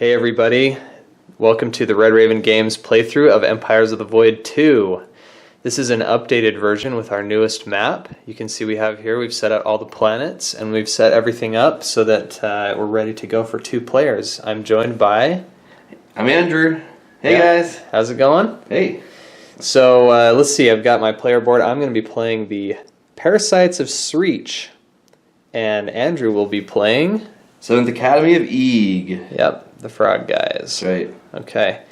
Hey everybody, welcome to the Red Raven Games playthrough of Empires of the Void 2. This is an updated version with our newest map. You can see we've set out all the planets and we've set everything up so that we're ready to go for 2 players. I'm joined by... I'm Andrew. Hey guys. How's it going? Hey. So let's see, I've got my player board. I'm going to be playing the Parasites of Sreech. And Andrew will be playing... 7th Academy of Eeg. Yep. The frog guys. That's right. Okay.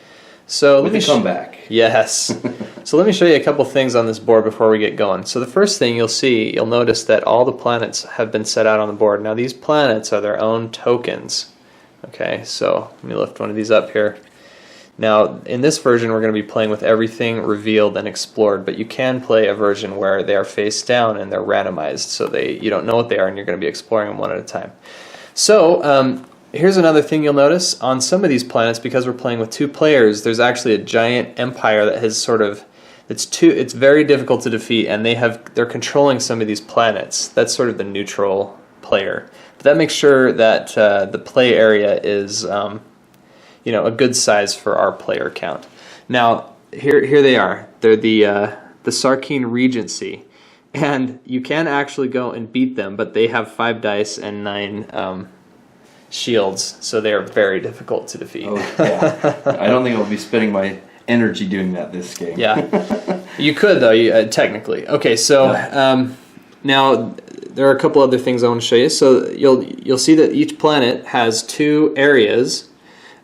So let me come back. Yes. So let me show you a couple things on this board before we get going. So the first thing you'll notice that all the planets have been set out on the board. Now these planets are their own tokens. Okay, so let me lift one of these up here. Now in this version we're going to be playing with everything revealed and explored, but you can play a version where they are face down and they're randomized, so you don't know what they are and you're going to be exploring them one at a time. So here's another thing you'll notice. On some of these planets, because we're playing with 2 players, there's actually a giant empire that has it's very difficult to defeat, and they're controlling some of these planets. That's sort of the neutral player. But that makes sure that the play area is a good size for our player count. Now here they are. They're the Sarkeen Regency. And you can actually go and beat them, but they have 5 dice and 9 shields, so they are very difficult to defeat. Oh, yeah. I don't think I'll be spending my energy doing that this game. Yeah, you could though, technically. Okay, so now there are a couple other things I want to show you. So you'll see that each planet has 2 areas.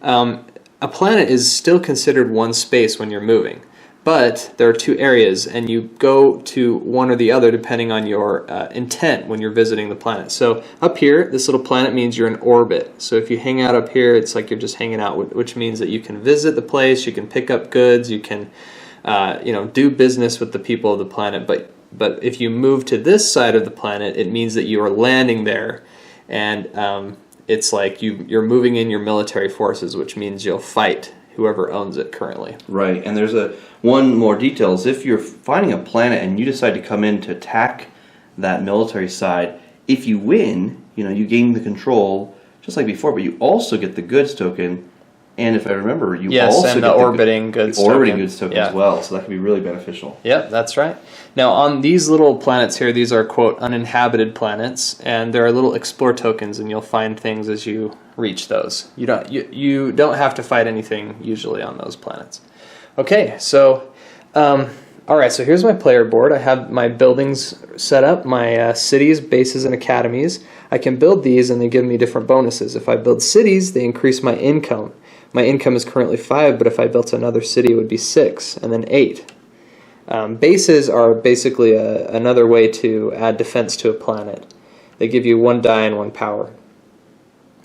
A planet is still considered one space when you're moving. But there are 2 areas, and you go to one or the other depending on your intent when you're visiting the planet. So up here, this little planet means you're in orbit. So if you hang out up here, it's like you're just hanging out, which means that you can visit the place, you can pick up goods, you can do business with the people of the planet. But if you move to this side of the planet, it means that you are landing there, and it's like you're moving in your military forces, which means you'll fight whoever owns it currently. Right, and there's one more detail is if you're finding a planet and you decide to come in to attack that military side, if you win, you gain the control just like before, but you also get the goods token, and if I remember, you also and get the orbiting goods token as well, so that can be really beneficial. Yep, that's right. Now on these little planets here, these are quote uninhabited planets, and there are little explore tokens, and you'll find things as you reach those. You don't have to fight anything usually on those planets. Okay, so all right, so here's my player board. I have my buildings set up, my cities, bases, and academies. I can build these and they give me different bonuses. If I build cities, they increase my income. My income is currently 5, but if I built another city, it would be 6, and then 8. Bases are basically another way to add defense to a planet. They give you 1 die and 1 power.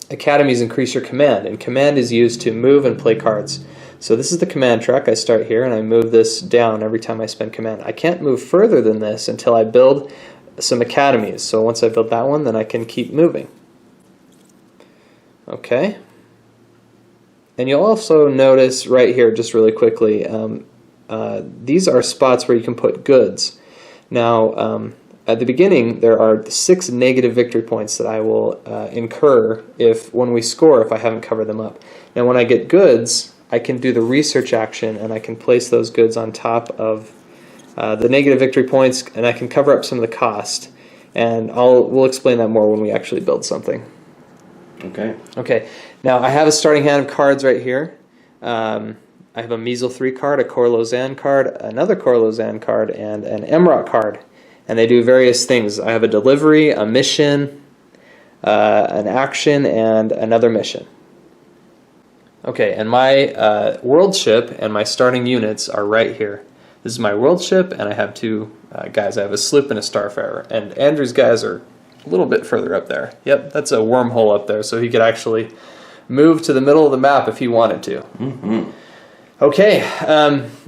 Academies increase your command, and command is used to move and play cards. So this is the command track. I start here, and I move this down every time I spend command. I can't move further than this until I build some academies. So once I build that one, then I can keep moving. Okay. And you'll also notice right here, just really quickly, these are spots where you can put goods. Now, at the beginning, there are 6 negative victory points that I will incur when we score if I haven't covered them up. Now, when I get goods, I can do the research action, and I can place those goods on top of the negative victory points, and I can cover up some of the cost. And we'll explain that more when we actually build something. Okay. Okay. Now, I have a starting hand of cards right here. I have a Measle 3 card, a Cor Lausanne card, another Cor Lausanne card, and an Emrok card. And they do various things. I have a delivery, a mission, an action, and another mission. Okay, and my world ship and my starting units are right here. This is my world ship, and I have 2 guys. I have a sloop and a starfarer. And Andrew's guys are a little bit further up there. Yep, that's a wormhole up there, so he could actually move to the middle of the map if he wanted to. Mm-hmm. Okay,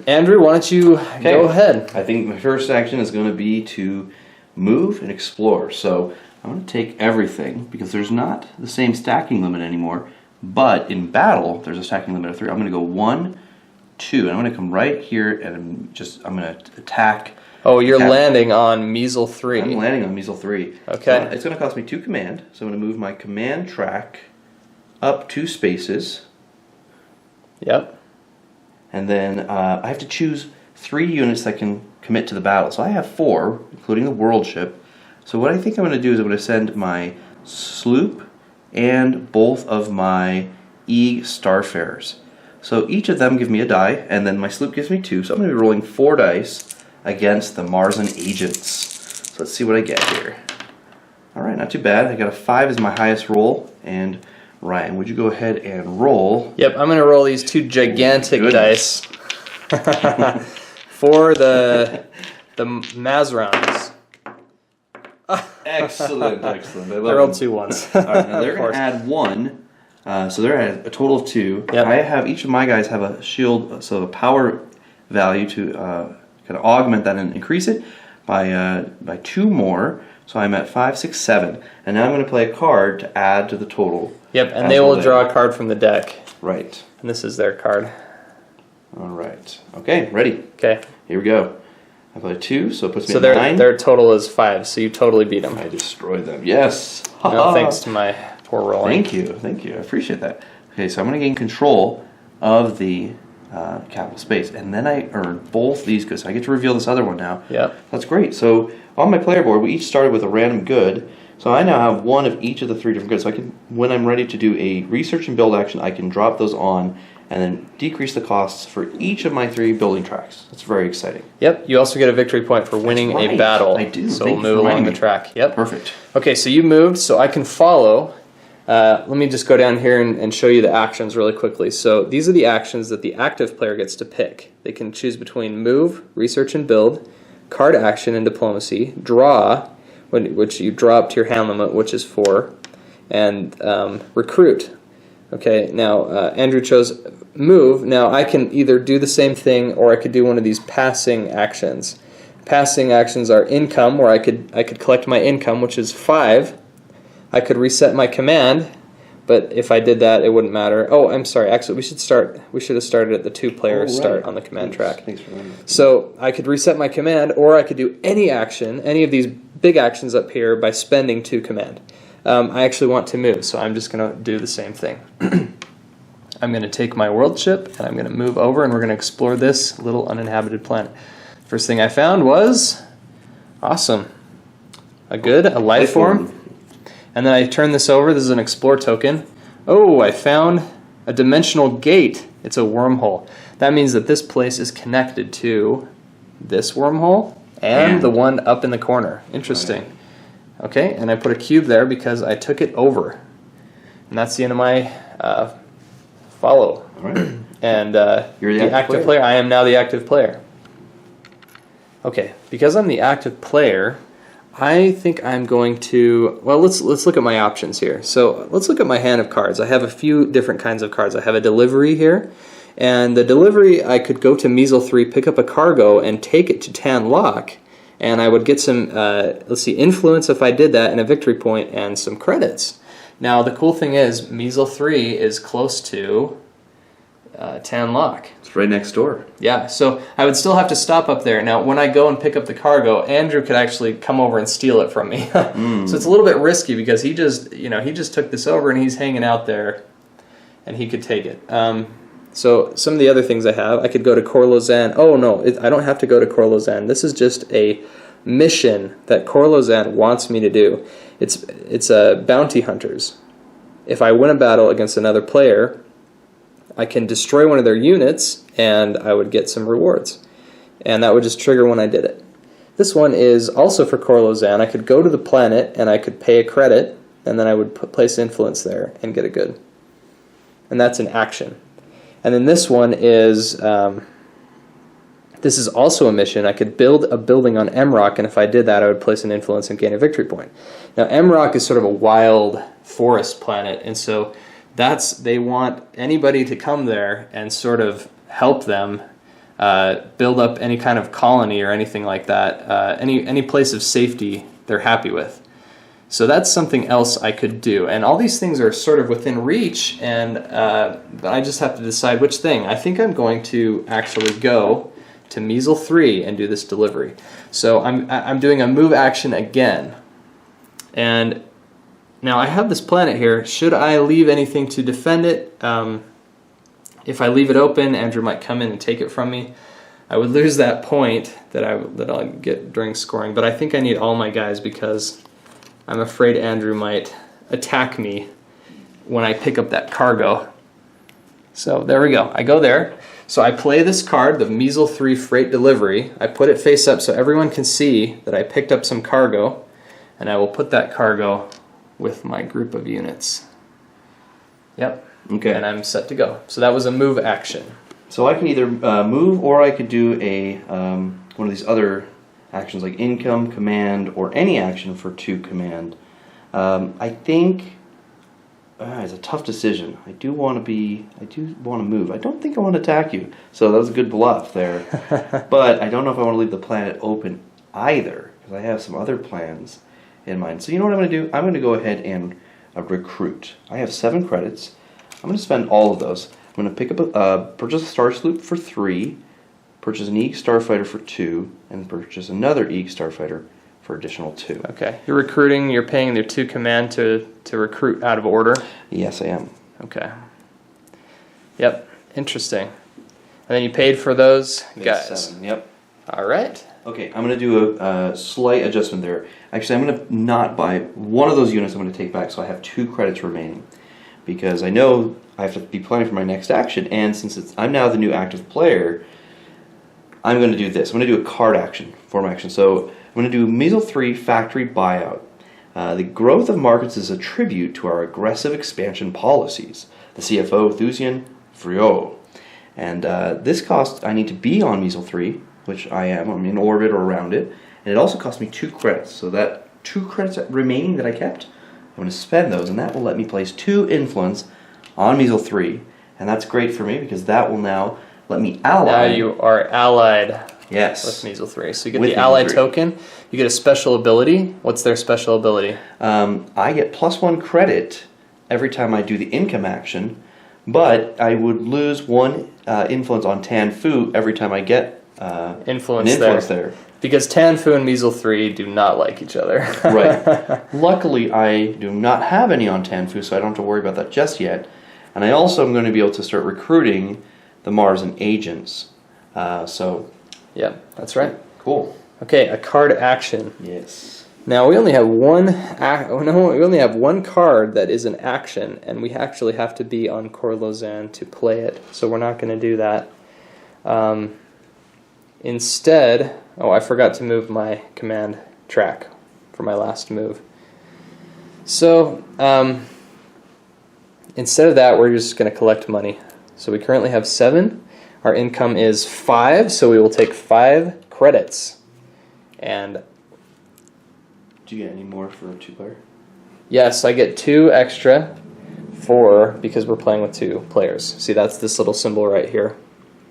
Andrew, why don't you go ahead? I think my first action is going to be to move and explore. So I'm going to take everything, because there's not the same stacking limit anymore, but in battle there's a stacking limit of 3. I'm going to go 1, 2, and I'm going to come right here and I'm going to attack. Oh, you're landing on Measle 3. I'm landing on Measle 3. Okay. So it's going to cost me 2 command, so I'm going to move my command track up 2 spaces, Yep. And then I have to choose 3 units that can commit to the battle. So I have 4, including the world ship. So what I think I'm going to do is I'm going to send my sloop and both of my Starfarers. So each of them give me a die, and then my sloop gives me 2. So I'm going to be rolling 4 dice against the Marzen agents. So let's see what I get here. Alright, not too bad. I got a 5 as my highest roll. And Ryan, would you go ahead and roll? Yep, I'm going to roll these 2 gigantic dice for the Mazrons. Excellent, excellent. I love I rolled them. 2 ones. Alright, now they're going to add 1. So they're at a total of 2. Yep. I have, each of my guys have a shield, so a power value to kind of augment that and increase it by 2 more. So I'm at 5, 6, 7. And now I'm going to play a card to add to the total. Yep, and they will draw a card from the deck. Right. And this is their card. Alright. Okay, ready. Okay. Here we go. I play 2, so it puts me So at 9. their total is 5, so you totally beat them. I destroyed them. Yes. No, thanks to my poor rolling. Thank you. Thank you. I appreciate that. Okay, so I'm going to gain control of the capital space, and then I earn both these goods. So I get to reveal this other one now. Yep. That's great. So on my player board, we each started with a random good. So I now have 1 of each of the 3 different goods. So I can, when I'm ready to do a research and build action, I can drop those on and then decrease the costs for each of my 3 building tracks. That's very exciting. Yep, you also get a victory point for winning a battle. I do. So Thank we'll you for move along reminding the me. track. Yep. Perfect. Okay, so you moved, so I can follow. Let me just go down here and show you the actions really quickly. So these are the actions that the active player gets to pick. They can choose between move, research and build, card action and diplomacy, draw, which you draw up to your hand limit, which is 4, and recruit. Okay, now Andrew chose move. Now I can either do the same thing or I could do one of these passing actions. Passing actions are income, where I could collect my income, which is 5. I could reset my command, but if I did that, it wouldn't matter. Oh, I'm sorry. Actually, we should have started at the 2-player start on the command track. Thanks for remembering. So I could reset my command, or I could do any action, any of these big actions up here, by spending 2 command. I actually want to move, so I'm just going to do the same thing. I'm going to take my world ship, and I'm going to move over, and we're going to explore this little uninhabited planet. First thing I found was, awesome, a life form. And then I turn this over. This is an explore token. Oh, I found a dimensional gate. It's a wormhole. That means that this place is connected to this wormhole and the one up in the corner. Interesting. Okay, and I put a cube there because I took it over. And that's the end of my follow. All right. And You're the active player. I am now the active player. Okay, because I'm the active player, I think I'm going to, well, let's look at my options here. So let's look at my hand of cards. I have a few different kinds of cards. I have a delivery here, and the delivery, I could go to Measle 3, pick up a cargo, and take it to Tan Lock, and I would get some, let's see, influence if I did that, and a victory point, and some credits. Now, the cool thing is, Measle 3 is close to Tan Lock. It's right next door. Yeah, so I would still have to stop up there. Now, when I go and pick up the cargo, Andrew could actually come over and steal it from me. So it's a little bit risky because he just took this over and he's hanging out there, and he could take it. So some of the other things I have, I could go to Corlozan. Oh no, I don't have to go to Corlozan. This is just a mission that Corlozan wants me to do. It's bounty hunters. If I win a battle against another player, I can destroy one of their units, and I would get some rewards. And that would just trigger when I did it. This one is also for Corlozan. I could go to the planet, and I could pay a credit, and then I would place influence there and get a good. And that's an action. And then this one is, this is also a mission. I could build a building on Emrock, and if I did that, I would place an influence and gain a victory point. Now, Emrock is sort of a wild forest planet, and so they want anybody to come there and sort of help them build up any kind of colony or anything like that, any place of safety they're happy with. So that's something else I could do. And all these things are sort of within reach, and I just have to decide which thing. I think I'm going to actually go to Measle 3 and do this delivery. So I'm doing a move action again. And now I have this planet here. Should I leave anything to defend it? If I leave it open, Andrew might come in and take it from me. I would lose that point that I'll get during scoring, but I think I need all my guys because I'm afraid Andrew might attack me when I pick up that cargo. So there we go. I go there. So I play this card, the Measle 3 Freight Delivery. I put it face up so everyone can see that I picked up some cargo, and I will put that cargo with my group of units. Yep. Okay. And I'm set to go. So that was a move action. So I can either move, or I could do a one of these other actions like income, command, or any action for 2 command. I think it's a tough decision. I do want to move. I don't think I want to attack you. So that was a good bluff there. But I don't know if I want to leave the planet open either, because I have some other plans in mind. So you know what I'm going to do? I'm going to go ahead and recruit. I have 7 credits. I'm going to spend all of those. I'm going to pick up purchase a Star Sloop for 3, purchase an Eeg Starfighter for 2, and purchase another Eeg Starfighter for additional 2. Okay. You're recruiting, you're paying their 2 command to recruit out of order? Yes, I am. Okay. Yep. Interesting. And then you paid for those Paid guys. 7, yep. All right. Okay, I'm going to do a slight adjustment there. Actually, I'm going to not buy one of those units. I'm going to take back, so I have 2 credits remaining. Because I know I have to be planning for my next action, and since I'm now the new active player, I'm going to do this. I'm going to do a card action, form action. So I'm going to do Measle 3 Factory Buyout. The growth of markets is a tribute to our aggressive expansion policies. The CFO, Thusian Frio. And this cost, I need to be on Measle 3, which I am. I'm in orbit or around it. And it also cost me 2 credits. So that 2 credits remaining that I kept, I'm going to spend those, and that will let me place 2 influence on Measle 3. And that's great for me because that will now let me ally. Now you are allied Yes. with Measle 3. So you get With the Measle ally 3. token. You get a special ability. What's their special ability? I get +1 credit every time I do the income action, but I would lose 1 influence on Tan Fu every time I get Influence an influence there. Because Tan Fu and Measle 3 do not like each other. Right. Luckily, I do not have any on Tan Fu, so I don't have to worry about that just yet. And I also am going to be able to start recruiting the Marsan agents. Yeah, that's right. Cool. Okay, a card action. Yes. Now we only have one. We only have one card that is an action, and we actually have to be on Corlozan to play it. So we're not going to do that. Instead, I forgot to move my command track for my last move. So instead of that, we're just going to collect money. So we currently have 7. Our income is 5, so we will take 5 credits. And Do you get any more for a 2-player? yes, I get 2 extra because we're playing with 2 players. See, that's this little symbol right here.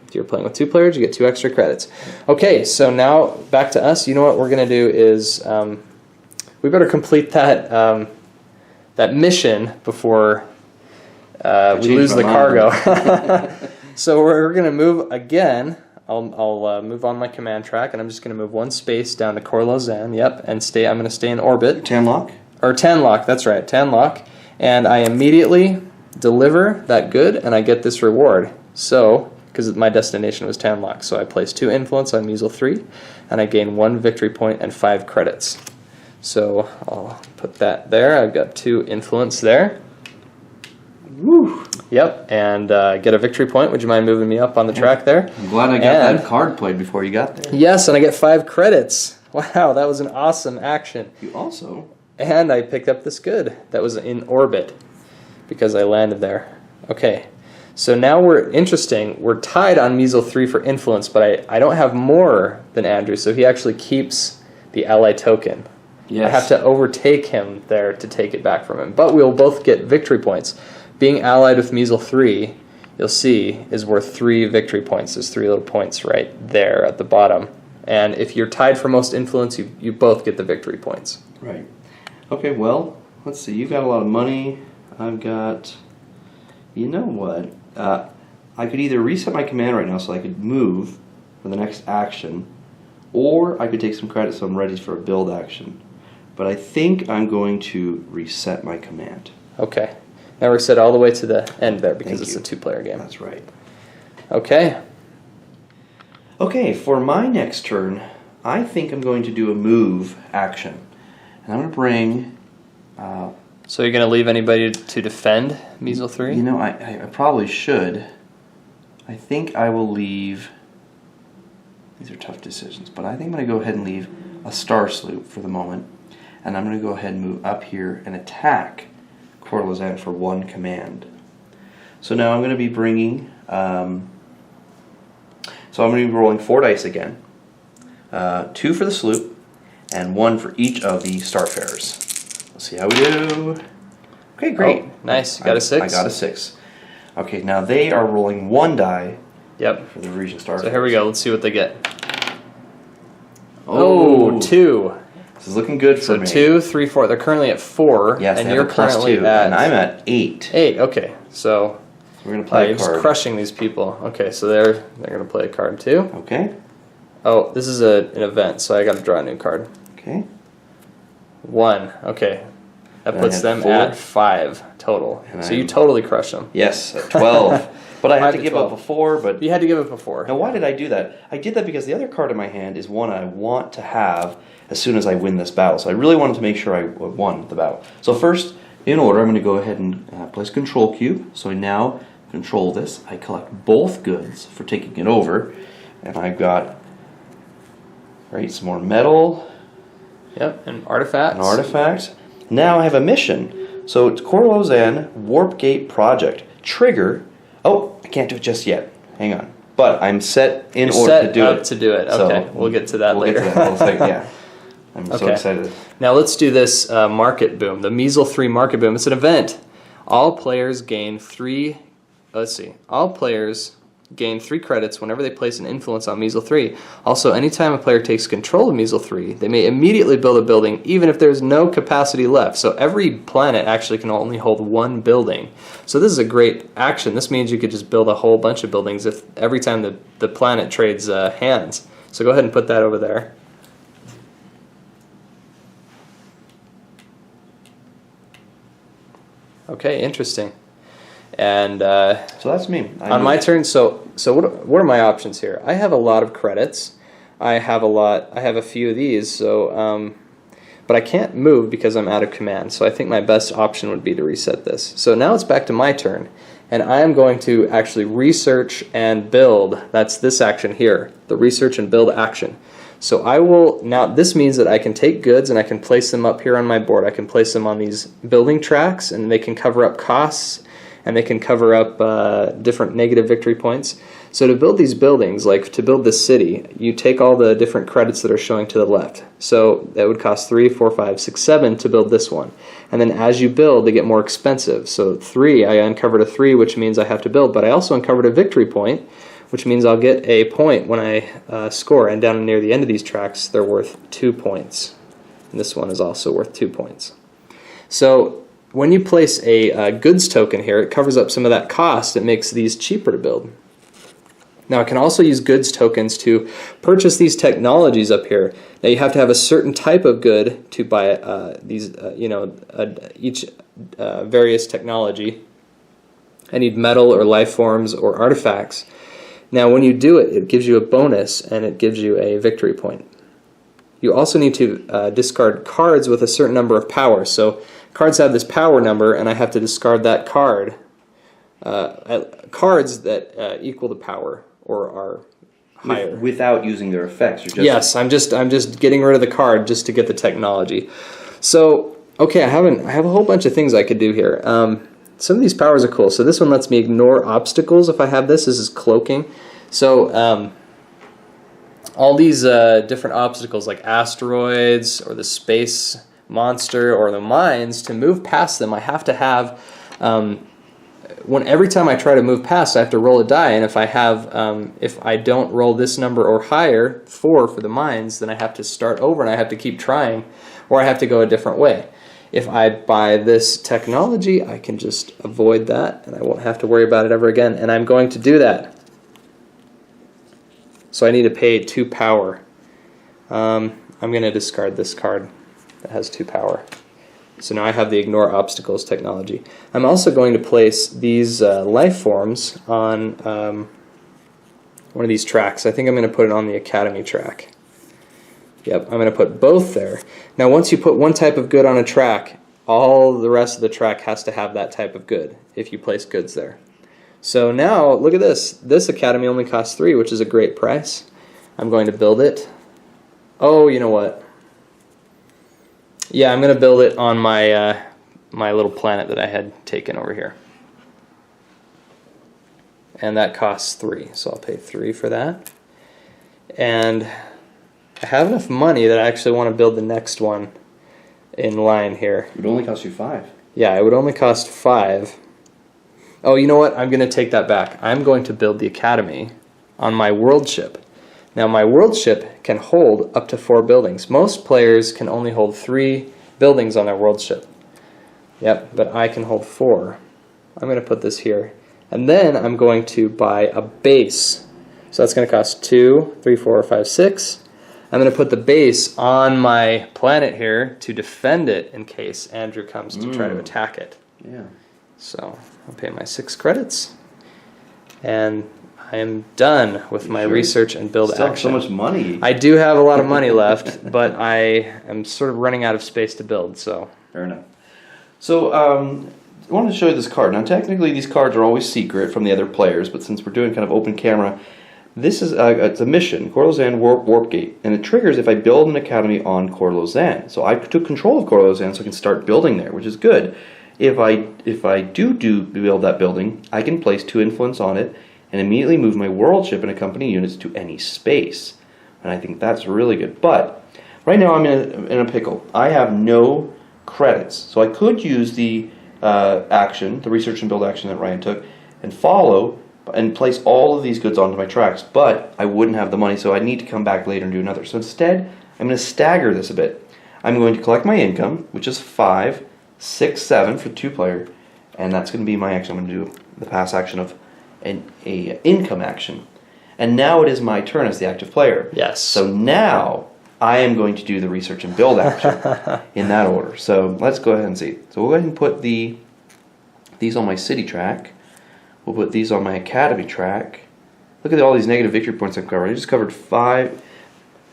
If you're playing with 2 players, you get 2 extra credits. Okay, so now back to us. You know what we're going to do is we better complete that that mission before we lose the cargo. So we're going to move again. I'll move on my command track, and I'm just going to move 1 space down to Corlozan. Yep, and I'm going to stay in orbit. Tanlock? Or Tanlock, that's right, Tanlock. And I immediately deliver that good, and I get this reward. So, because my destination was Tanlock, so I place 2 influence on Measle 3, and I gain 1 victory point and 5 credits. So I'll put that there. I've got 2 influence there. Woo! Yep, and get a victory point. Would you mind moving me up on the track there? I'm glad I got that card played before you got there. Yes, and I get 5 credits. Wow, that was an awesome action. You also... And I picked up this good that was in orbit because I landed there. Okay, so now we're tied on Measle 3 for influence, but I don't have more than Andrew, so he actually keeps the ally token. Yes. I have to overtake him there to take it back from him. But we'll both get victory points. Being allied with Measle 3, you'll see, is worth 3 victory points. There's 3 little points right there at the bottom. And if you're tied for most influence, you both get the victory points. Right. Okay, well, let's see. You've got a lot of money. I've got... You know what? I could either reset my command right now so I could move for the next action, or I could take some credit so I'm ready for a build action. But I think I'm going to reset my command. Okay. Now we're set all the way to the end there because Thank it's you. a 2-player game. That's right. Okay. Okay, for my next turn, I think I'm going to do a move action. And I'm going to bring... So you're going to leave anybody to defend Measle 3? You know, I probably should. I think I will leave... These are tough decisions, but I think I'm going to go ahead and leave a Star Sloop for the moment. And I'm going to go ahead and move up here and attack Coeur d'Alene for 1 command. So now I'm going to be bringing... So I'm going to be rolling 4 dice again. 2 for the sloop, and 1 for each of the Starfarers. Let's see how we do. Okay, great. Oh, nice. You got a 6? I got a 6. Okay, now they are rolling 1 die Yep. for the Regent Starfarers. So here we go. Let's see what they get. Oh, 2. This is looking good for me. So 2, 3, 4. They're currently at 4. Yes, and they you're have a plus currently 2, at... and I'm at 8. 8, okay. So we're going to play you're a just card. crushing these people. Okay, so they're going to play a card too. Okay, Oh, this is an event, so I got to draw a new card. okay. 1. Okay. That And I puts had them 4. at 5 total. And So I- you totally crush them. Yes, at 12. But I had 5 to to give 12. up a 4, but... You had to give up a 4. Now, why did I do that? I did that because the other card in my hand is one I want to have as soon as I win this battle. So I really wanted to make sure I won the battle. So first, in order, I'm going to go ahead and place control cube. So I now control this. I collect both goods for taking it over. And I've got, right, some more metal. Yep, and artifacts. An artifact. Now I have a mission. So it's Coeur d'Alene Warp Gate Project. Trigger. Oh, I can't do it just yet. Hang on. But I'm set in You're order set to do up it. to do it. So Okay, we'll get to that we'll later. Get to that. We'll say, yeah. I'm so Okay. excited. Now let's do this market boom, the Measle 3 market boom. It's an event. All players gain 3. Let's see. All players gain 3 credits whenever they place an influence on Measle 3. Also, anytime a player takes control of Measle 3, they may immediately build a building even if there's no capacity left. So every planet actually can only hold 1 building. So this is a great action. This means you could just build a whole bunch of buildings if every time the planet trades hands. So go ahead and put that over there. Okay, interesting. And So that's me. on my turn, so what are my options here? I have a lot of credits. I have a few of these, so but I can't move because I'm out of command. So I think my best option would be to reset this. So now it's back to my turn, and I am going to actually research and build. That's this action here, the research and build action. So I will, now this means that I can take goods and I can place them up here on my board. I can place them on these building tracks, and they can cover up costs, and they can cover up different negative victory points. So to build these buildings, like to build this city, you take all the different credits that are showing to the left. So that would cost 3, 4, 5, 6, 7 to build this one. And then as you build, they get more expensive. So 3, I uncovered a 3, which means I have to build, but I also uncovered a victory point, which means I'll get a point when I score. And down near the end of these tracks, they're worth 2 points. And this one is also worth 2 points. So when you place a goods token here, it covers up some of that cost. It makes these cheaper to build. Now I can also use goods tokens to purchase these technologies up here. Now you have to have a certain type of good to buy these, each various technology. I need metal or life forms or artifacts. Now when you do it, it gives you a bonus and it gives you a victory point. You also need to discard cards with a certain number of power. So cards have this power number, and I have to discard that card. Cards that equal the power or are higher. Without using their effects. You're just Yes, I'm just getting rid of the card just to get the technology. So okay, I have a whole bunch of things I could do here. Some of these powers are cool. So this one lets me ignore obstacles if I have this. This is cloaking. So all these different obstacles like asteroids or the space monster or the mines, to move past them I have to have every time I try to move past, I have to roll a die, and if I don't roll this number or higher, 4 for the mines, then I have to start over and I have to keep trying, or I have to go a different way. If I buy this technology, I can just avoid that and I won't have to worry about it ever again, and I'm going to do that. So I need to pay 2 power. I'm going to discard this card that has 2 power. So now I have the ignore obstacles technology. I'm also going to place these life forms on one of these tracks. I think I'm going to put it on the Academy track. Yep, I'm going to put both there. Now, once you put one type of good on a track, all the rest of the track has to have that type of good if you place goods there. So now, look at this. This Academy only costs 3, which is a great price. I'm going to build it. Oh, you know what? Yeah, I'm going to build it on my my little planet that I had taken over here. And that costs 3, so I'll pay 3 for that. And I have enough money that I actually want to build the next one in line here. It would only cost you 5. Yeah, it would only cost 5. Oh, you know what? I'm going to take that back. I'm going to build the Academy on my world ship. Now, my world ship can hold up to 4 buildings. Most players can only hold 3 buildings on their world ship. Yep, but I can hold 4. I'm going to put this here. And then I'm going to buy a base. So that's going to cost 2, 3, 4, 5, 6. I'm going to put the base on my planet here to defend it in case Andrew comes to try to attack it. Yeah. So I'll pay my 6 credits. And I am done with my research and build Still action. have so much money. I do have a lot of money left, but I am sort of running out of space to build. So Fair enough. So I wanted to show you this card. Now, technically, these cards are always secret from the other players, but since we're doing kind of open camera, this is it's a mission, Corlozan Warp Gate, and it triggers if I build an academy on Corlozan. So I took control of Corlozan, so I can start building there, which is good. If I do build that building, I can place 2 influence on it and immediately move my world ship and accompany units to any space, and I think that's really good. But right now I'm in a pickle. I have no credits, so I could use the action, the research and build action that Ryan took, and follow and place all of these goods onto my tracks, but I wouldn't have the money, so I'd need to come back later and do another. So instead, I'm going to stagger this a bit. I'm going to collect my income, which is 5, 6, 7 for 2-player, and that's going to be my action. I'm going to do the pass action of an income action. And now it is my turn as the active player. yes. So now I am going to do the research and build action in that order. So let's go ahead and see. So we'll go ahead and put these on my city track. We'll put these on my academy track. Look at all these negative victory points I've covered. I just covered 5.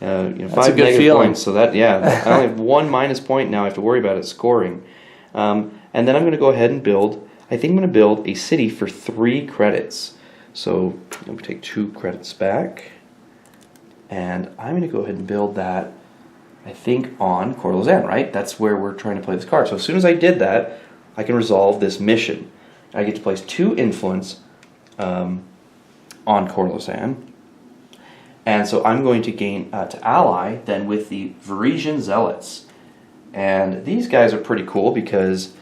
That's 5 a good negative feeling. points. So that I only have 1 minus point now. I have to worry about it scoring. And then I'm going to go ahead and build. I think I'm going to build a city for 3 credits. So let me take 2 credits back. And I'm going to go ahead and build that, I think, on Corlozan, right? That's where we're trying to play this card. So as soon as I did that, I can resolve this mission. I get to place 2 influence on Corlozan. And so I'm going to gain to ally then with the Varisian Zealots. And these guys are pretty cool because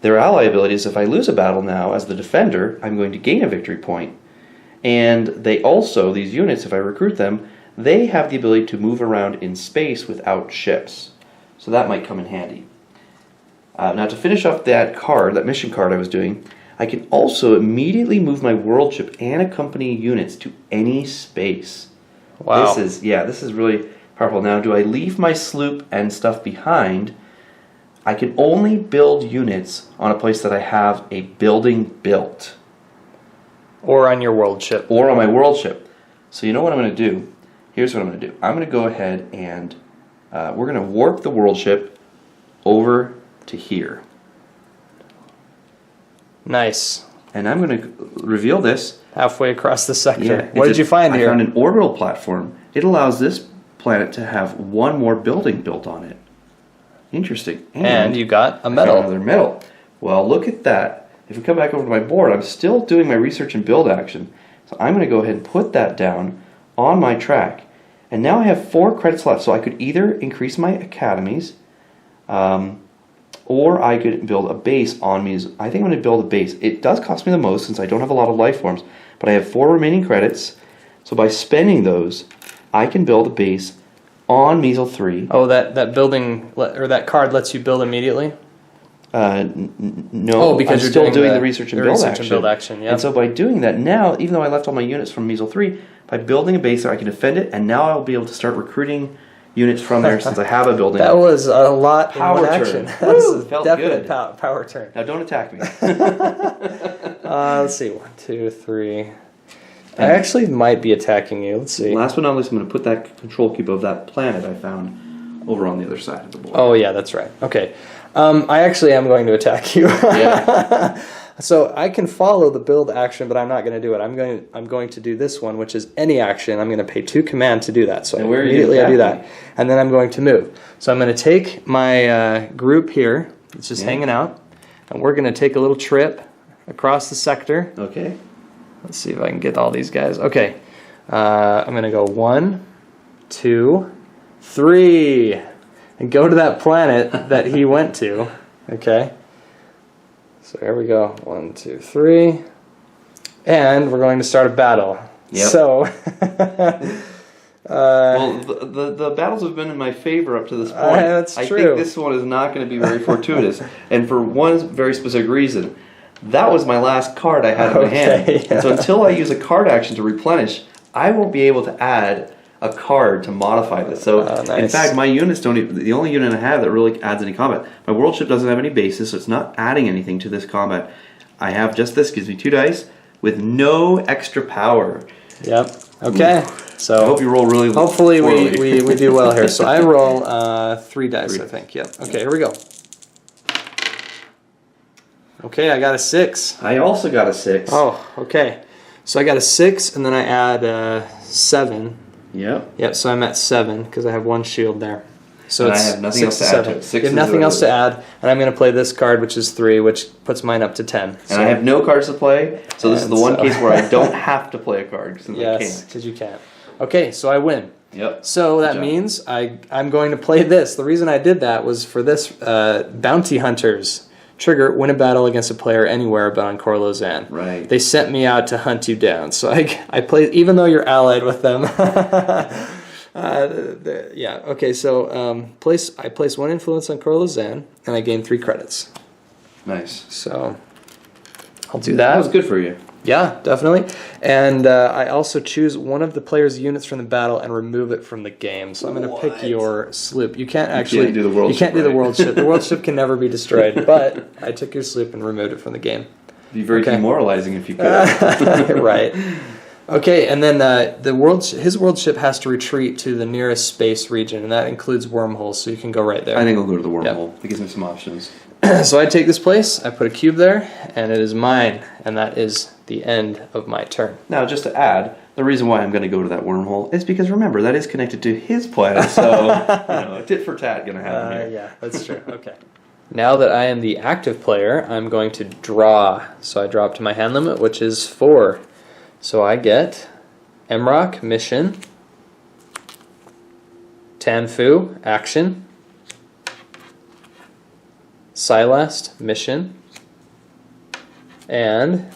their ally abilities, if I lose a battle now as the defender, I'm going to gain a victory point. And they also, these units, if I recruit them, they have the ability to move around in space without ships. So that might come in handy. Now to finish off that card, that mission card I was doing, I can also immediately move my world ship and accompany units to any space. Wow. This is really powerful. Now, do I leave my sloop and stuff behind? I can only build units on a place that I have a building built. Or on your world ship. Or on my world ship. So you know what I'm going to do? Here's what I'm going to do. I'm going to go ahead and we're going to warp the world ship over to here. Nice. And I'm going to reveal this. Halfway across the sector. Yeah, What did you find here? I found an orbital platform. It allows this planet to have 1 more building built on it. Interesting. And you got a I found medal. another medal. Well, look at that. If we come back over to my board, I'm still doing my research and build action. So I'm going to go ahead and put that down on my track. And now I have 4 credits left. So I could either increase my academies, or I could build a base on me. I think I'm going to build a base. It does cost me the most since I don't have a lot of life forms, but I have 4 remaining credits. So by spending those, I can build a base on Measle 3. Oh, that building or that card lets you build immediately? No, Oh, because I'm you're still doing the the research and build action. Yeah. And so by doing that now, even though I left all my units from Measle 3, by building a base there, I can defend it, and now I'll be able to start recruiting units from there since I have a building. That was a lot Power in one turn. action. Woo, That's felt definite good. power turn. Now don't attack me. Let's see. 1, 2, 3. I actually might be attacking you. Let's see. Last but not least, I'm going to put that control cube of that planet I found over on the other side of the board. Oh yeah, that's right. Okay, I actually am going to attack you. Yeah. So I can follow the build action, but I'm not going to do it. I'm going to do this one, which is any action. I'm going to pay 2 command to do that. So And where are you immediately I do that, attacking? and then I'm going to move. So I'm going to take my group here. It's just hanging out, and we're going to take a little trip across the sector. Okay. Let's see if I can get all these guys. Okay, I'm going to go 1, 2, 3, and go to that planet that he went to. Okay. So here we go. 1, 2, 3. And we're going to start a battle. Yep. So, Well, the battles have been in my favor up to this point. That's I true. think this one is not going to be very fortuitous. And for one very specific reason. That was my last card I had in my hand. Okay, And so until I use a card action to replenish, I won't be able to add a card to modify this. So, in nice. fact, my units don't even... The only unit I have that really adds any combat. My world ship doesn't have any bases, so it's not adding anything to this combat. I have just this. Gives me 2 dice with no extra power. yep. Okay. So I hope you roll really hopefully poorly. we do well here. So I roll 3 dice, I think. Yep. Okay, here we go. Okay, I got a 6. I also got a 6. Oh, okay. So I got a 6, and then I add 7. Yep. Yep, so I'm at 7 because I have 1 shield there. So And I it's have nothing else to add to it. 6 You have is nothing what it else to is. add, and I'm going to play this card, which is 3, which puts mine up to 10. And I have no cards to play, so this is the And one so- case where I don't have to play a card since I Yes, can't. because you can't. Okay, so I win. Yep. So that job. means I'm going to play this. The reason I did that was for this Bounty Hunters. Trigger, win a battle against a player anywhere but on Corlozan. Right. They sent me out to hunt you down. So I play, even though you're allied with them. Yeah, okay, so I place 1 influence on Corlozan, and I gain 3 credits. Nice. So I'll do That was that. good for you. Yeah, definitely. And I also choose one of the player's units from the battle and remove it from the game. So I'm going to pick your sloop. You can't actually do the world You can't ship, do the right? world ship. The world ship can never be destroyed. But I took your sloop and removed it from the game. It'd be very Okay. demoralizing if you could. Right. Okay, and then his world ship has to retreat to the nearest space region, and that includes wormholes. So you can go right there. I think I'll go to the wormhole. It gives me some options. So I take this place. I put a cube there, and it is mine. And that is the end of my turn. Now, just to add, the reason why I'm going to go to that wormhole is because, remember, that is connected to his planet, so, tit for tat going to happen here. Yeah, that's true. Okay. Now that I am the active player, I'm going to draw. So I draw up to my hand limit, which is 4. So I get Emrock, mission, Tanfu, action, Silast, mission, and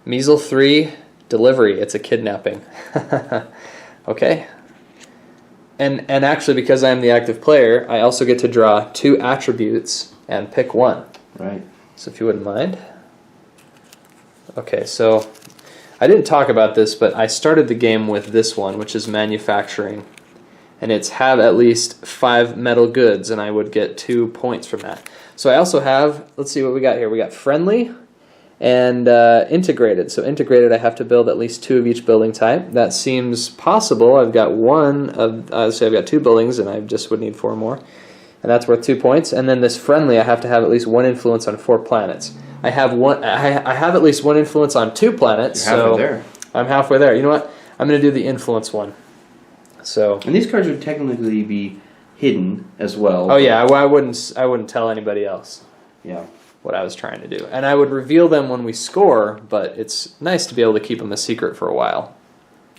Measle 3, delivery. It's a kidnapping. Okay. And actually, because I'm the active player, I also get to draw 2 attributes and pick 1. Right. So if you wouldn't mind. Okay, so I didn't talk about this, but I started the game with this one, which is manufacturing. And it's have at least 5 metal goods, and I would get 2 points from that. So I also have, let's see what we got here. We got friendly and integrated. So integrated, I have to build at least 2 of each building type. That seems possible. I've got so I've got 2 buildings, and I just would need 4 more. And that's worth 2 points. And then this friendly, I have to have at least 1 influence on 4 planets. I have at least 1 influence on 2 planets. You're halfway so there. I'm halfway there. You know what? I'm going to do the influence one. So. And these cards would technically be hidden as well. Oh yeah, I wouldn't tell anybody else. Yeah. What I was trying to do, and I would reveal them when we score. But it's nice to be able to keep them a secret for a while.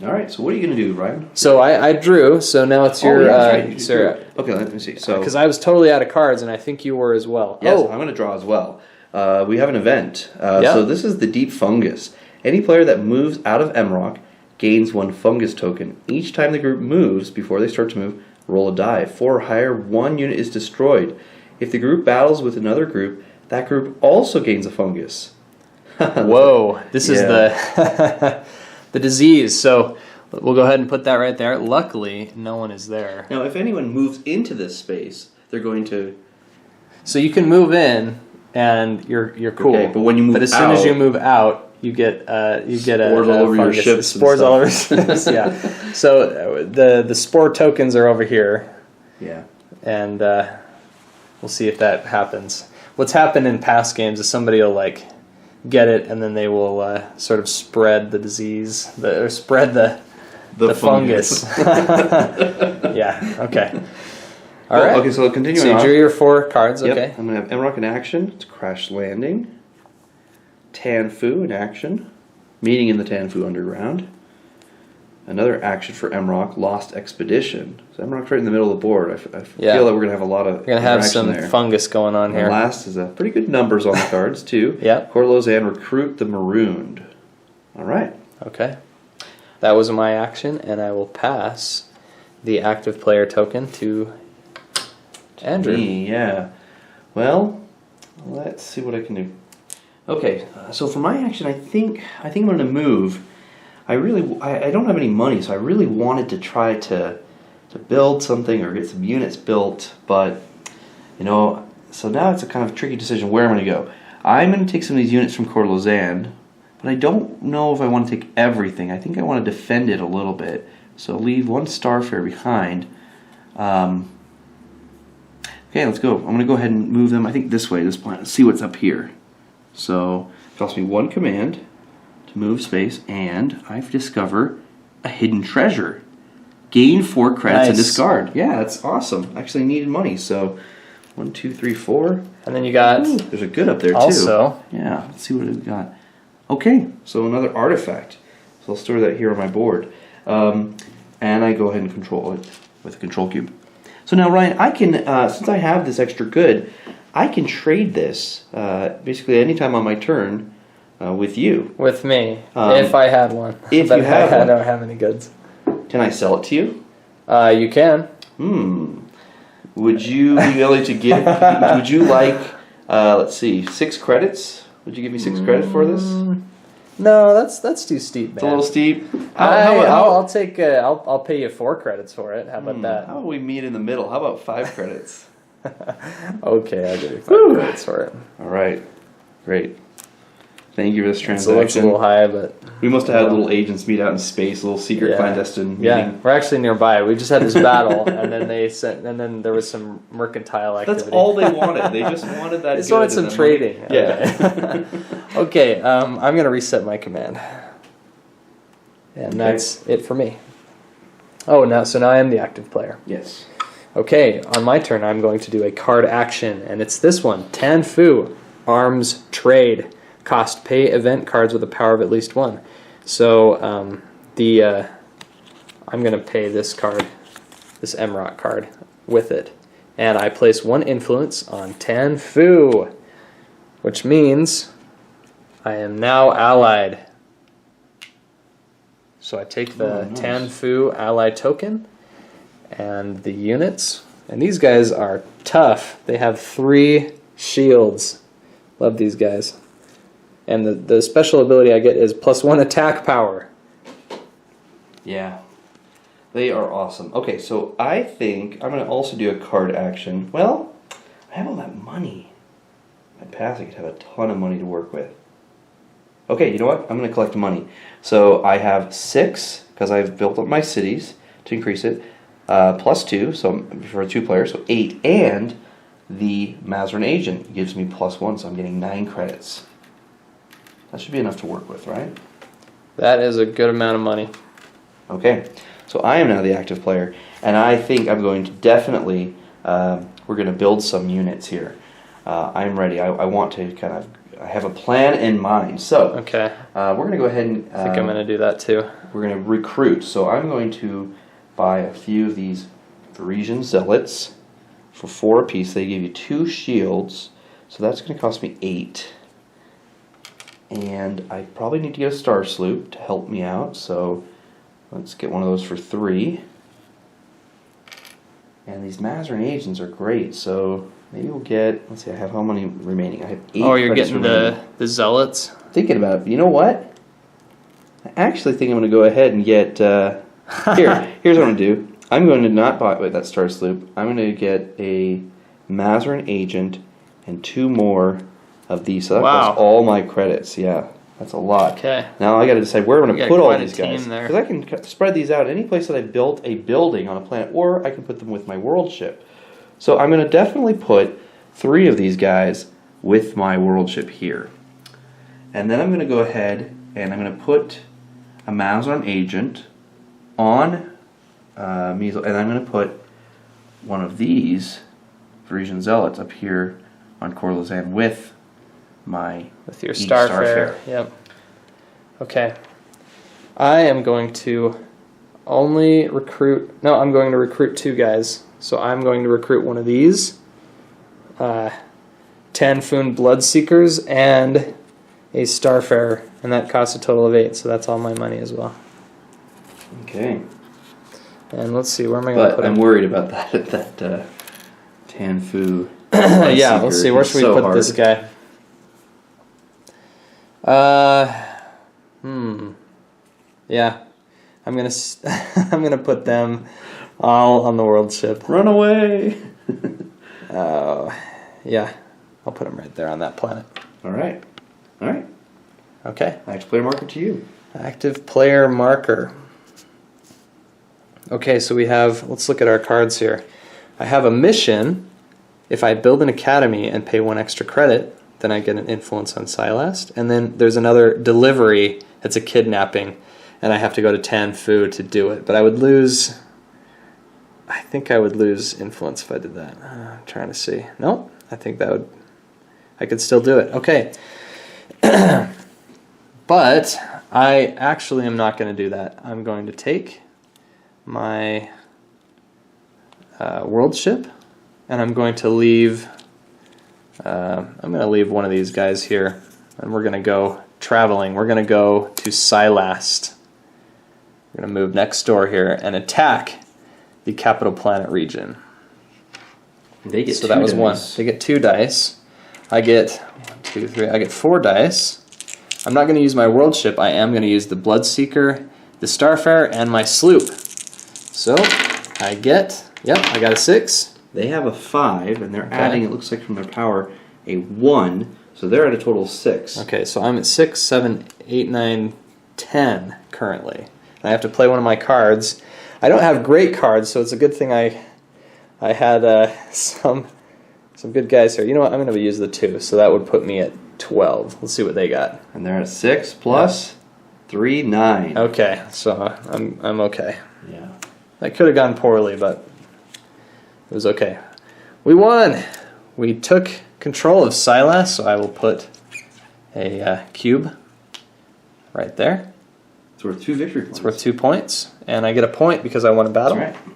All right, so what are you going to do, Ryan? So I drew. So now it's your that's right, you Sarah. drew. Okay, let me see. So, Because I was totally out of cards, and I think you were as well. yes, Oh, I'm going to draw as well. We have an event. Yeah. So this is the Deep Fungus. Any player that moves out of Emrock gains 1 fungus token. Each time the group moves, before they start to move, roll a die. 4 or higher, 1 unit is destroyed. If the group battles with another group, that group also gains a fungus. whoa! This is Yeah. the the disease. So we'll go ahead and put that right there. Luckily, no one is there. Now, if anyone moves into this space, they're going to... So you can move in, and you're cool. Okay, but when you move as soon as out- you move out, you get Spores all over your fungus. ships and Spores all over stuff. your ships. Yeah. So the spore tokens are over here, Yeah. and we'll see if that happens. What's happened in past games is somebody will like get it, and then they will sort of spread the disease, or spread the fungus. Yeah. Okay. All right. Okay, so continuing So you on. drew your 4 cards. Yep, Okay. I'm going to have Emrock in action. It's Crash Landing. Tanfu in action. Meeting in the Tanfu Underground. Another action for Emrock, Lost Expedition. So Emrock's right in the middle of the board. I Yeah. feel that we're going to have a lot of We're gonna have interaction some there. fungus going on And here. last is pretty good numbers on the cards, too. Yep. Corlozan, Recruit the Marooned. All right. Okay. That was my action, and I will pass the active player token to Andrew. Me, yeah. Well, let's see what I can do. Okay, so for my action, I think I'm going to move. I don't have any money, so I really wanted to try to build something or get some units built, but so now it's a kind of tricky decision where I'm going to go. I'm going to take some of these units from Corlozan, but I don't know if I want to take everything. I think I want to defend it a little bit, so leave 1 Starfare behind. Okay, let's go. I'm going to go ahead and move them, I think this way, this planet. See what's up here. So, it costs me 1 command to move space, and I've discovered a hidden treasure. Gain 4 credits and Nice. discard. Yeah, that's awesome. Actually, I needed money, so 1, 2, 3, 4. And then you got Ooh, there's a good up there, too. also. Yeah, let's see what we've got. Okay, so another artifact. So I'll store that here on my board. And I go ahead and control it with a control cube. So now, Ryan, I can, since I have this extra good, I can trade this basically anytime on my turn with you. With me, Um, if I had one. if But you have I one. don't have any goods. Can I sell it to you? You can. Would you be willing to give, would you like, let's see, 6 credits? Would you give me 6 credits for this? No, that's too steep, man. It's a little steep. I'll take. I'll pay you 4 credits for it. How about that? How about we meet in the middle? How about 5 credits? Okay, I'll give you 5 credits for it. All right, great. Thank you for this So it's a transaction. little high, but We must have had little agents meet out in space, a little secret Yeah. clandestine meeting. yeah, we're actually nearby. We just had this battle, and then then there was some mercantile activity. That's all they wanted. They just wanted that. They just good wanted some and then trading. money. Yeah. Okay, I'm gonna reset my command, and Okay. that's it for me. Oh, now I am the active player. Yes. Okay, on my turn, I'm going to do a card action, and it's this one: Tanfu, Arms Trade. Cost pay event cards with a power of at least 1. So I'm going to pay this card, this Emrock card, with it, and I place 1 influence on Tanfu, which means I am now allied. So I take the nice. Tanfu ally token and the units, and these guys are tough. They have 3 shields. Love these guys. And the special ability I get is +1 attack power. Yeah. They are awesome. Okay, so I think I'm going to also do a card action. Well, I have all that money. If I pass, I could have a ton of money to work with. Okay, you know what? I'm going to collect money. So I have 6, because I've built up my cities to increase it, +2, so for 2 players, so 8. And the Mazarin agent gives me +1, so I'm getting 9 credits. That should be enough to work with, right? That is a good amount of money. Okay, so I am now the active player, and I think I'm going to definitely, we're going to build some units here. I'm ready. I want to I have a plan in mind. So, Okay, we're going to go ahead and, I think I'm going to do that too. we're going to recruit. So I'm going to buy a few of these Varisian Zealots for 4 apiece. They give you 2 shields, so that's going to cost me 8. And I probably need to get a Star Sloop to help me out, so let's get one of those for 3. And these Mazarin agents are great, so maybe we'll get, let's see, I have how many remaining? I have 8 Oh, you're credits getting remaining. the zealots? Thinking about it, but you know what? I actually think I'm going to go ahead and get, here's what I'm going to do. I'm going to not buy that Star Sloop. I'm going to get a Mazarin agent and 2 more of these. So that Wow. costs all my credits, yeah. That's a lot. Okay. Now I got to decide where I'm going You to got put all quite a these guys. team there. Because I can spread these out any place that I built a building on a planet, or I can put them with my world ship. So I'm going to definitely put 3 of these guys with my world ship here. And then I'm going to go ahead and I'm going to put a Mazron agent on Measle, and I'm going to put one of these Varisian Zealots up here on Corlazan with my With your Eat Starfare. Yep. Okay. I am going to only recruit... No, I'm going to recruit 2 guys. So I'm going to recruit one of these. Tanfoon Bloodseekers and a Starfarer. And that costs a total of 8, so that's all my money as well. Okay. And let's see, where am I going to But put I'm him? worried about that Tanfu. Yeah, let's see, where should we put this guy? Yeah, I'm gonna put them all on the world ship. Run away! Yeah, I'll put them right there on that planet. Alright. Alright. Okay. Active player marker to you. Active player marker. Okay, so we have, let's look at our cards here. I have a mission. If I build an academy and pay 1 extra credit, then I get an influence on Silast. And then there's another delivery, it's a kidnapping, and I have to go to Tanfu to do it. But I would lose, I think I would lose influence if I did that. I'm trying to see. Nope, I think that would, I could still do it. Okay. But I actually am not going to do that. I'm going to take my world ship, and I'm going to leave. I'm going to leave one of these guys here, and we're going to go traveling. We're going to go to Silast. We're going to move next door here and attack the capital planet region. They get So 2 that was dice. 1. They get 2 dice. I get 1, 2, 3. I get 4 dice. I'm not going to use my world ship. I am going to use the Bloodseeker, the Starfarer, and my sloop. So I get, yep, I got a 6. They have a 5, and they're adding, it looks like from their power, a 1. So they're at a total of 6. Okay, so I'm at 6, 7, 8, 9, 10 currently. And I have to play one of my cards. I don't have great cards, so it's a good thing I had some good guys here. You know what? I'm going to use the 2, so that would put me at 12. Let's see what they got. And they're at 6 plus 3, 9. Okay, so I'm okay. Yeah. That could have gone poorly, but it was okay. We won! We took control of Silas, so I will put a cube right there. It's worth 2 victory points. It's worth 2 points, and I get a point because I won a battle. That's right.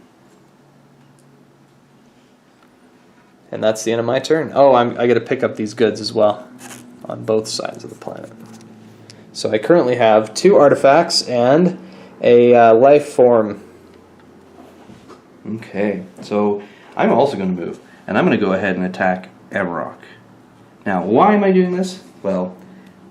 And that's the end of my turn. Oh, I get to pick up these goods as well on both sides of the planet. So I currently have 2 artifacts and a life form. Okay, so I'm also going to move, and I'm going to go ahead and attack Emrock. Now, why am I doing this? Well,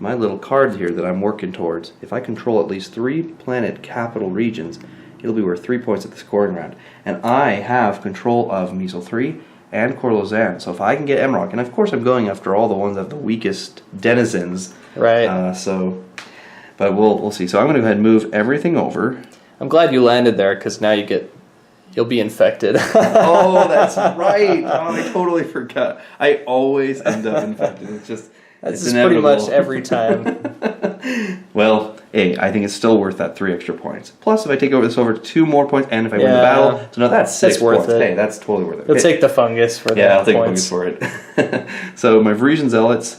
my little card here that I'm working towards, if I control at least 3 planet capital regions, it'll be worth 3 points at the scoring round. And I have control of Measle 3 and Corlazan, so if I can get Emrock, and of course I'm going after all the ones that have the weakest denizens. Right. But we'll see. So I'm going to go ahead and move everything over. I'm glad you landed there because now you'll be infected. Oh, that's right. Oh, I totally forgot. I always end up infected. It's just That's it's just pretty inevitable. much every time. Well, hey, I think it's still worth that 3 extra points. Plus, if I take this over 2 more points, and if I win the Yeah. battle, so now that's 6 That's worth points. it. Hey, that's totally worth it. You'll take the fungus for the Yeah, I'll take points. points for it. So my Varisian Zealots,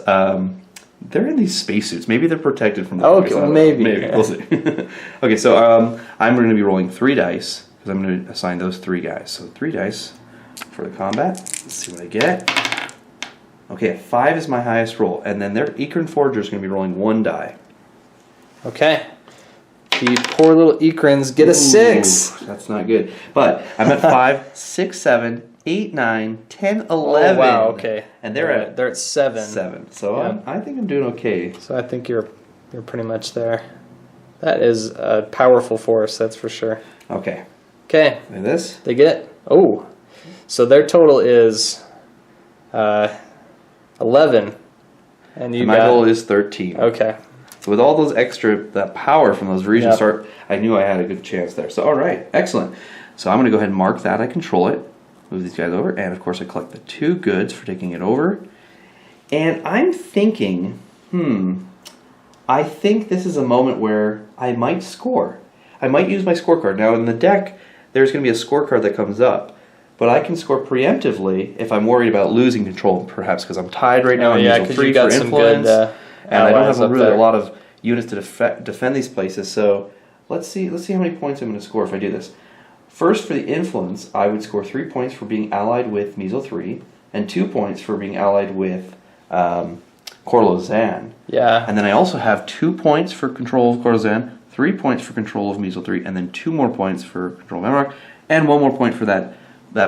they're in these spacesuits. Maybe they're protected from the Okay, fungus. I don't know. maybe. Maybe. We'll see. Okay, so I'm going to be rolling 3 dice, because I'm going to assign those 3 guys. So 3 dice for the combat. Let's see what I get. Okay, a 5 is my highest roll, and then their Ekron Forger is going to be rolling 1 die. Okay. The poor little Ekrans get a 6. Ooh, that's not good. But I'm at 5, 6, 7, 8, 9, 10, 11. Oh, wow, okay. And they're at 7. 7. So Yeah. I think I'm doing okay. So I think you're pretty much there. That is a powerful force, that's for sure. Okay. Okay. Look at this. They get, oh, so their total is 11. And you My got, goal is 13. okay. So with all those that power from those regions, Yep. I knew I had a good chance there. So all right, excellent. So I'm going to go ahead and mark that. I control it. Move these guys over, and of course I collect the 2 goods for taking it over. And I'm thinking, I think this is a moment where I might score. I might use my scorecard. Now in the deck, there's going to be a scorecard that comes up, but I can score preemptively if I'm worried about losing control, perhaps because I'm tied right now. Oh, I'm yeah, using because 3 you got for some influence, good and I don't allies have up really there. a lot of units to defend these places. So let's see how many points I'm going to score if I do this. First, for the influence, I would score 3 points for being allied with Meso 3, and 2 points for being allied with Corlozan. Yeah. And then I also have 2 points for control of Corlozan, 3 points for control of Meso 3, and then 2 more points for control of Emerald, and 1 more point for that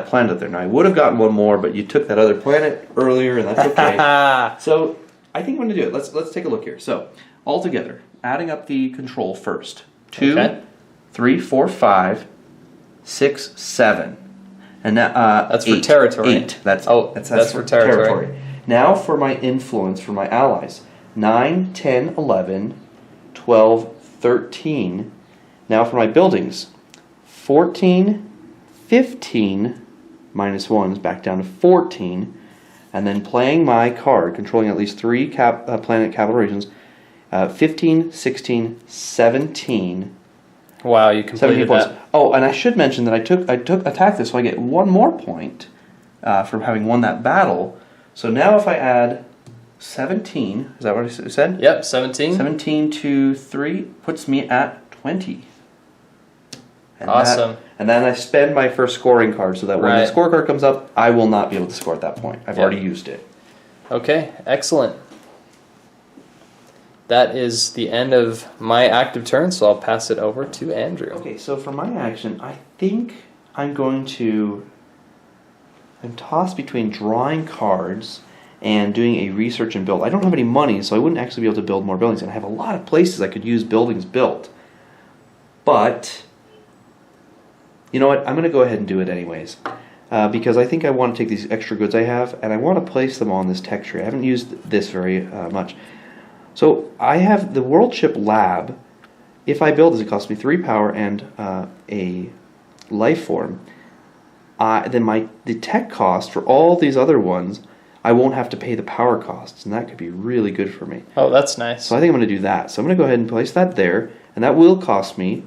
planet up there. Now, I would have gotten 1 more, but you took that other planet earlier, and that's okay. So, I think I'm going to do it. Let's take a look here. So, altogether, adding up the control first. 2, 3, 4, 5, 6, 7. And now, That's for 8, territory. 8. That's for territory. Now for my influence for my allies. 9, 10, 11, 12, 13. Now for my buildings. 14, 15, minus 1 is back down to 14. And then playing my card, controlling at least 3 planet capital regions. 15, 16, 17. Wow, you completed 17 points. that. Oh, and I should mention that I took attack this, so I get 1 more point for having won that battle. So now if I add 17, is that what I said? Yep, 17. 17 to 3 puts me at 20. And Awesome. And then I spend my first scoring card so that when the scorecard comes up, I will not be able to score at that point. I've already used it. Okay, excellent. That is the end of my active turn, so I'll pass it over to Andrew. Okay, so for my action, I think I'm going to... I'm tossed between drawing cards and doing a research and build. I don't have any money, so I wouldn't actually be able to build more buildings, and I have a lot of places I could use buildings built. But, you know what, I'm going to go ahead and do it anyways. Because I think I want to take these extra goods I have, and I want to place them on this tech tree. I haven't used this very much. So I have the World Ship Lab. If I build this, it costs me 3 power and a life form. Then the tech cost for all these other ones, I won't have to pay the power costs, and that could be really good for me. Oh, that's nice. So I think I'm going to do that. So I'm going to go ahead and place that there, and that will cost me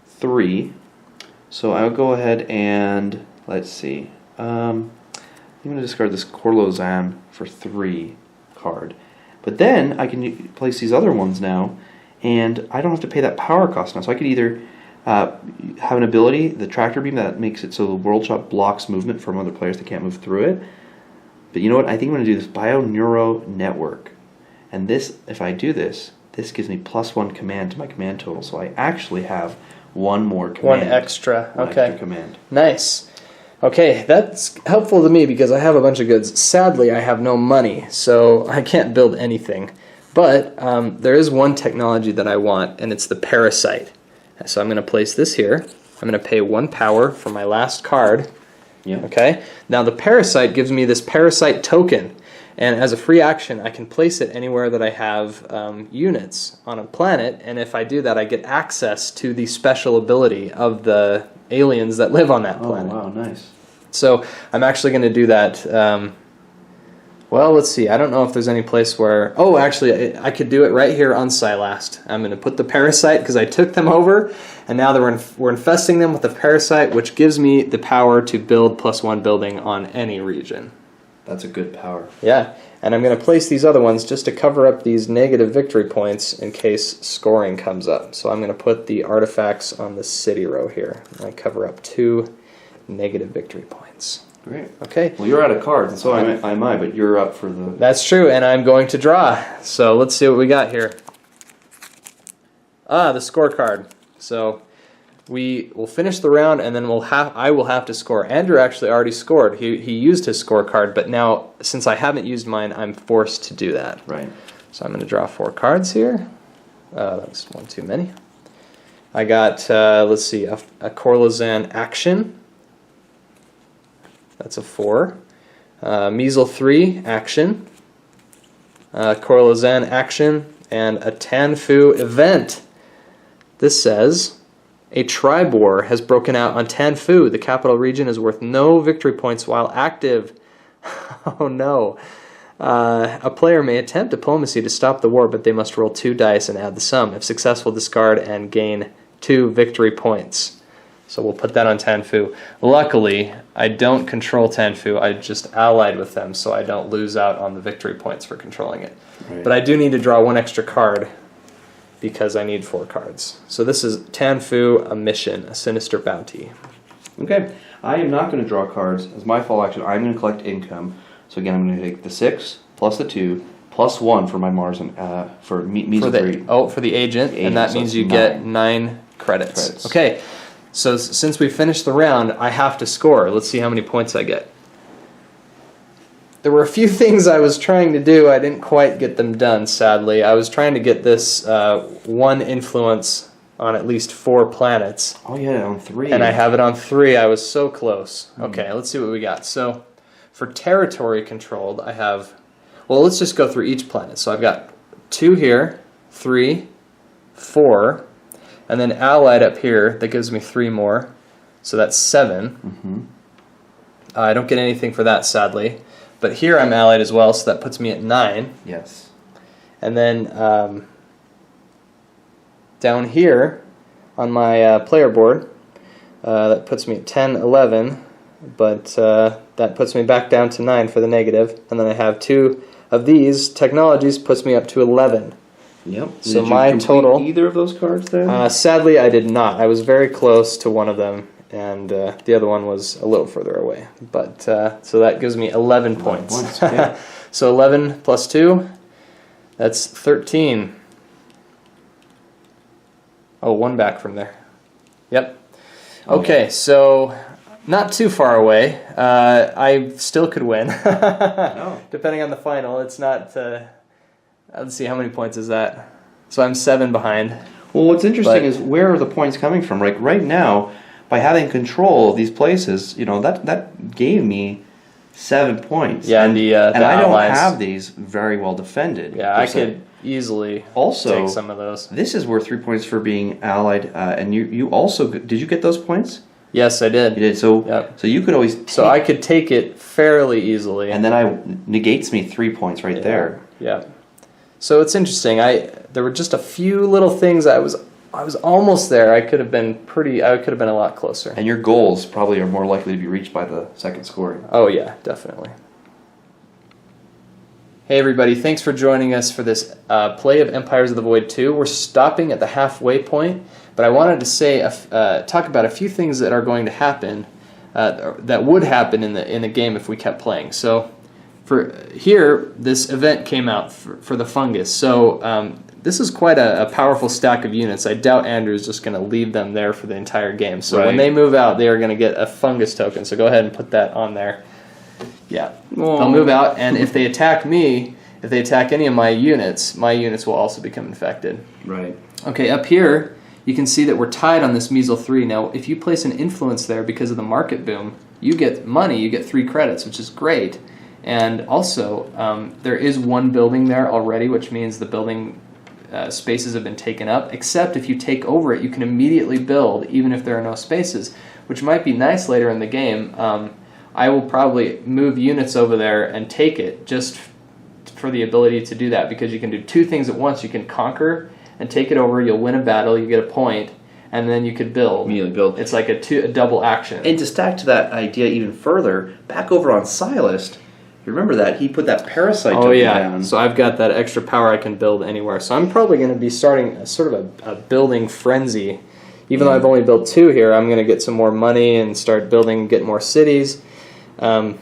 3. So I'll go ahead and, let's see, I'm going to discard this Corlozan for 3 card. But then I can place these other ones now, and I don't have to pay that power cost now. So I could either have an ability, the tractor beam, that makes it so the World Shop blocks movement from other players that can't move through it. But you know what? I think I'm going to do this Bio-Neuro Network. And this, if I do this, this gives me +1 command to my command total. So I actually have 1 more command. 1 extra. One Okay. extra command. Nice. Okay, that's helpful to me because I have a bunch of goods. Sadly, I have no money, so I can't build anything. But there is one technology that I want, and it's the Parasite. So I'm going to place this here. I'm going to pay 1 power for my last card. Yeah. Okay. Now the Parasite gives me this Parasite token, and as a free action, I can place it anywhere that I have units on a planet. And if I do that, I get access to the special ability of the aliens that live on that planet. Oh wow, nice. So I'm actually going to do that. Well, let's see. I don't know if there's any place where... Oh, actually, I could do it right here on Silast. I'm going to put the Parasite, because I took them over, and now we're infesting them with the Parasite, which gives me the power to build +1 building on any region. That's a good power. Yeah, and I'm going to place these other ones just to cover up these negative victory points in case scoring comes up. So I'm going to put the artifacts on the city row here. I cover up 2 negative victory points. Great. Okay. Well, you're out of cards, and so am I, but you're up for the... That's true, and I'm going to draw. So let's see what we got here. The scorecard. So we will finish the round, and then I will have to score. Andrew actually already scored. He used his scorecard, but now, since I haven't used mine, I'm forced to do that. Right. So I'm going to draw 4 cards here. That's 1 too many. I got, let's see, a Corlozan action. That's a 4. Measle 3 action. Corlozan action and a Tanfu event. This says, a tribe war has broken out on Tanfu. The capital region is worth no victory points while active. Oh no. A player may attempt diplomacy to stop the war, but they must roll 2 dice and add the sum. If successful, discard and gain 2 victory points. So we'll put that on Tanfu. Luckily, I don't control Tanfu. I just allied with them, so I don't lose out on the victory points for controlling it. Right. But I do need to draw 1 extra card because I need 4 cards. So this is Tanfu, a mission, a sinister bounty. Okay, I am not going to draw cards. As my fall action, I'm going to collect income. So again, I'm going to take the 6 plus the 2 plus 1 for my Mars and for Measle 3. For the agent, and that so means it's you 9 get 9 credits. credits. Okay, so since we finished the round, I have to score. Let's see how many points I get. There were a few things I was trying to do. I didn't quite get them done, sadly. I was trying to get this 1 influence on at least 4 planets. Oh yeah, on 3. And I have it on 3. I was so close. Okay, let's see what we got. So for territory controlled, I have... Well, let's just go through each planet. So I've got 2 here, 3, 4, and then allied up here. That gives me 3 more. So that's 7. Mm-hmm. I don't get anything for that, sadly. But here I'm allied as well, so that puts me at 9. Yes. And then down here on my player board, that puts me at 10, 11, but that puts me back down to 9 for the negative. And then I have 2 of these technologies, puts me up to 11. Yep. So Did my you complete total... either of those cards then? Sadly, I did not. I was very close to one of them, and the other one was a little further away. But so that gives me 11 points. Yeah. So 11 plus 2, that's 13. Oh, 1 back from there. Yep. Okay, so not too far away. I still could win. Oh. Depending on the final. It's not... let's see, how many points is that? So I'm 7 behind. Well, what's interesting But- is where are the points coming from? Like right now, by having control of these places, you know, that gave me 7 points. Yeah, and the I don't allies. have these very well defended. Yeah, per I se. could easily Also, take some of those. This is worth 3 points for being allied, and you also did you get those points? Yes, I did. You did. So Yep. so you could always So I could take it fairly easily. and then negates me 3 points right there. Yeah. So it's interesting. There were just a few little things I was almost there. I could have been a lot closer. And your goals probably are more likely to be reached by the second scoring. Oh yeah, definitely. Hey everybody, thanks for joining us for this play of Empires of the Void 2. We're stopping at the halfway point, but I wanted to say talk about a few things that are going to happen, that would happen in the game if we kept playing. So for here, this event came out for the fungus. So this is quite a powerful stack of units. I doubt Andrew is just going to leave them there for the entire game. So when Right. they move out, they are going to get a fungus token. So go ahead and put that on there. Yeah, they'll move out, and if they attack me, if they attack any of my units will also become infected. Right. Okay, up here, you can see that we're tied on this Measle 3. Now, if you place an influence there because of the market boom, you get money, you get 3 credits, which is great. And also, there is 1 building there already, which means the building spaces have been taken up, except if you take over it, you can immediately build, even if there are no spaces, which might be nice later in the game. I will probably move units over there and take it just for the ability to do that, because you can do 2 things at once. You can conquer and take it over, you'll win a battle, you get a point, and then you could build. Immediately build. It's like a double action. And to stack to that idea even further, back over on Silas, you remember that? He put that parasite token down. So I've got that extra power I can build anywhere. So I'm probably going to be starting a sort of a building frenzy. Even though I've only built 2 here, I'm going to get some more money and start building, get more cities. And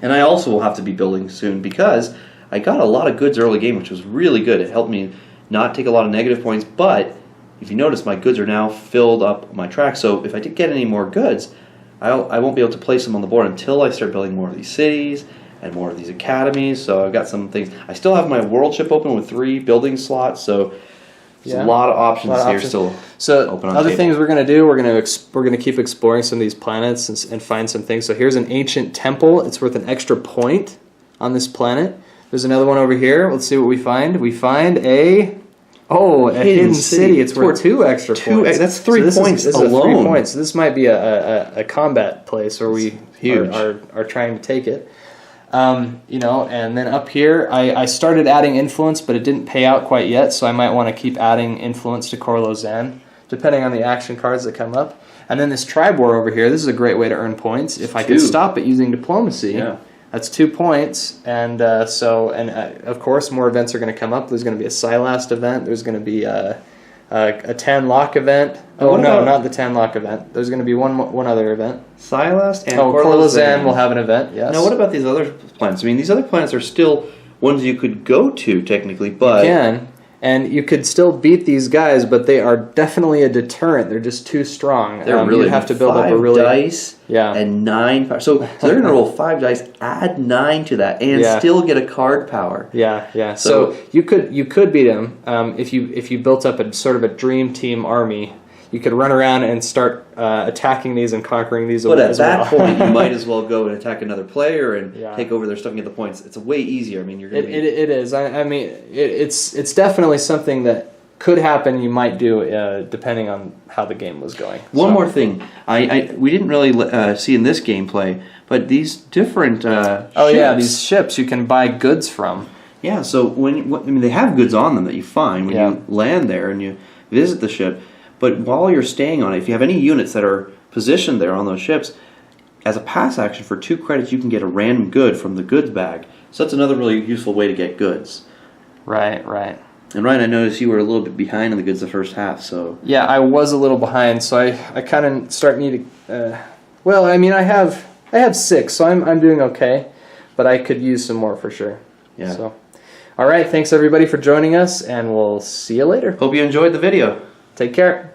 I also will have to be building soon because I got a lot of goods early game, which was really good. It helped me not take a lot of negative points, but if you notice, my goods are now filled up my track. So if I did get any more goods, I won't be able to place them on the board until I start building more of these cities and more of these academies. So I've got some things. I still have my world ship open with 3 building slots, so there's a lot of options here still. So open on other table. things we're going to do, we're going to keep exploring some of these planets and find some things. So here's an ancient temple. It's worth an extra point on this planet. There's another one over here. Let's see what we find. We find a Oh, a Hidden Hidden City. City. It's worth Worth 2 extra points. That's 3 this points this is alone. 3 points. This might be a combat place where we huge. are trying to take it. You know, and then up here, I started adding influence, but it didn't pay out quite yet, so I might want to keep adding influence to Cor Lausanne, depending on the action cards that come up. And then this tribe war over here, this is a great way to earn points. If I could 2. stop it using diplomacy, Yeah. that's 2 points. And of course, more events are going to come up. There's going to be a Silast event. There's going to be a Tanlock event. Oh, what no, about- not the Tanlock event. There's going to be one other event. Silas and Oh, Cor Cor Lausanne Lausanne will have an event, yes. Now, what about these other planets? I mean, these other planets are still ones you could go to technically, but You can. And you could still beat these guys, but they are definitely a deterrent. They're just too strong. they're really you have to build up a 5 really dice Yeah. and 9 power. So they're going to roll 5 dice, add 9 to that, and Yeah. still get a card power. Yeah. So- So you could beat him if you built up a sort of a dream team army. You could run around and start attacking these and conquering these. But at as that well. point, you might as well go and attack another player and Yeah. take over their stuff and get the points. It's way easier. I mean, you're going to It is. I mean, it's definitely something that could happen. You might do depending on how the game was going. One So- more thing, we didn't really see in this gameplay, but these different Oh yeah, ships- these ships you can buy goods from. Yeah, so I mean, they have goods on them that you find when Yeah. you land there and you visit the ship. But while you're staying on it, if you have any units that are positioned there on those ships, as a pass action for 2 credits, you can get a random good from the goods bag. So that's another really useful way to get goods. Right. And Ryan, I noticed you were a little bit behind on the goods the first half, so Yeah, I was a little behind, so I kind of start needing. Well, I mean, I have 6, so I'm doing okay, but I could use some more for sure. yeah. So, all right, thanks everybody for joining us, and we'll see you later. Hope you enjoyed the video. Take care.